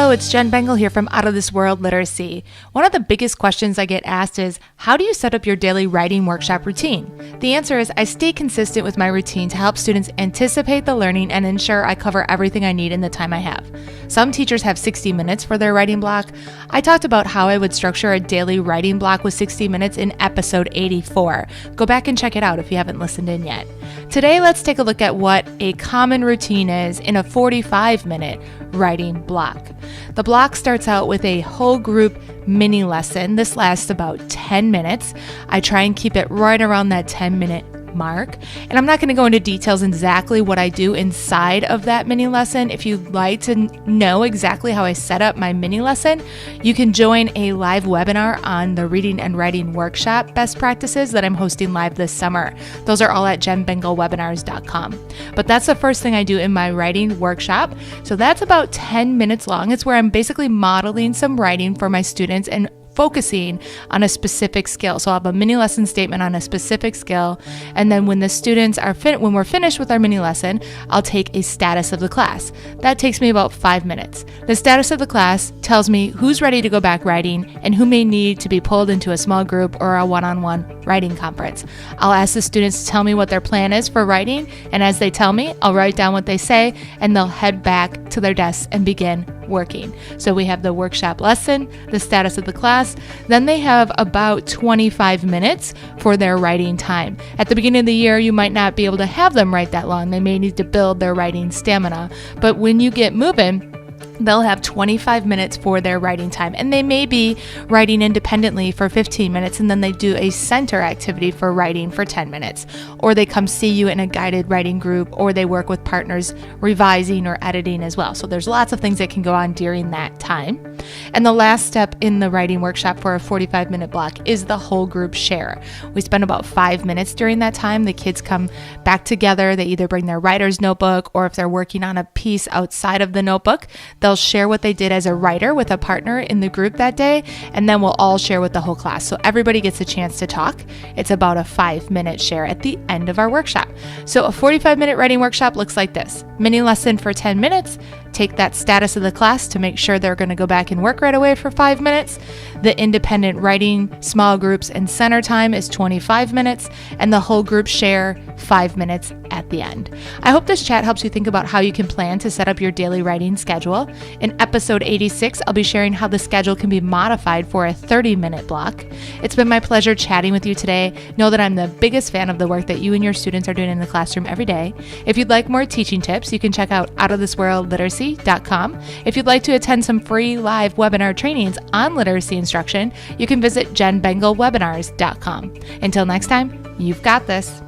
Hello, it's Jen Bengal here from Out of This World Literacy. One of the biggest questions I get asked is, how do you set up your daily writing workshop routine? The answer is I stay consistent with my routine to help students anticipate the learning and ensure I cover everything I need in the time I have. Some teachers have 60 minutes for their writing block. I talked about how I would structure a daily writing block with 60 minutes in episode 84. Go back and check it out if you haven't listened in yet. Today, let's take a look at what a common routine is in a 45-minute writing block. The block starts out with a whole group mini lesson. This lasts about 10 minutes. I try and keep it right around that 10-minute mark. And I'm not going to go into details exactly what I do inside of that mini lesson. If you'd like to know exactly how I set up my mini lesson, you can join a live webinar on the Reading and Writing Workshop best practices that I'm hosting live this summer. Those are all at jenbengalwebinars.com. But that's the first thing I do in my writing workshop. So that's about 10 minutes long. It's where I'm basically modeling some writing for my students and focusing on a specific skill. So I'll have a mini lesson statement on a specific skill. And then when the students are when we're finished with our mini lesson, I'll take a status of the class. That takes me about 5 minutes. The status of the class tells me who's ready to go back writing and who may need to be pulled into a small group or a one-on-one writing conference. I'll ask the students to tell me what their plan is for writing. And as they tell me, I'll write down what they say and they'll head back to their desks and begin working. So we have the workshop lesson, the status of the class, then they have about 25 minutes for their writing time. At the beginning of the year, you might not be able to have them write that long. They may need to build their writing stamina. But when you get moving, they'll have 25 minutes for their writing time, and they may be writing independently for 15 minutes, and then they do a center activity for writing for 10 minutes, or they come see you in a guided writing group, or they work with partners revising or editing as well. So there's lots of things that can go on during that time. And the last step in the writing workshop for a 45-minute block is the whole group share. We spend about 5 minutes during that time. The kids come back together. They either bring their writer's notebook, or if they're working on a piece outside of the notebook, they'll share what they did as a writer with a partner in the group that day, and then we'll all share with the whole class. So everybody gets a chance to talk. It's about a 5-minute share at the end of our workshop. So a 45-minute writing workshop looks like this. Mini lesson for 10 minutes. Take that status of the class to make sure they're going to go back and work right away for 5 minutes. The independent writing, small groups, and center time is 25 minutes, and the whole group share 5 minutes at the end. I hope this chat helps you think about how you can plan to set up your daily writing schedule. In episode 86, I'll be sharing how the schedule can be modified for a 30-minute block. It's been my pleasure chatting with you today. Know that I'm the biggest fan of the work that you and your students are doing in the classroom every day. If you'd like more teaching tips, you can check out outofthisworldliteracy.com. If you'd like to attend some free live webinar trainings on literacy instruction, you can visit jenbengalwebinars.com. Until next time, you've got this.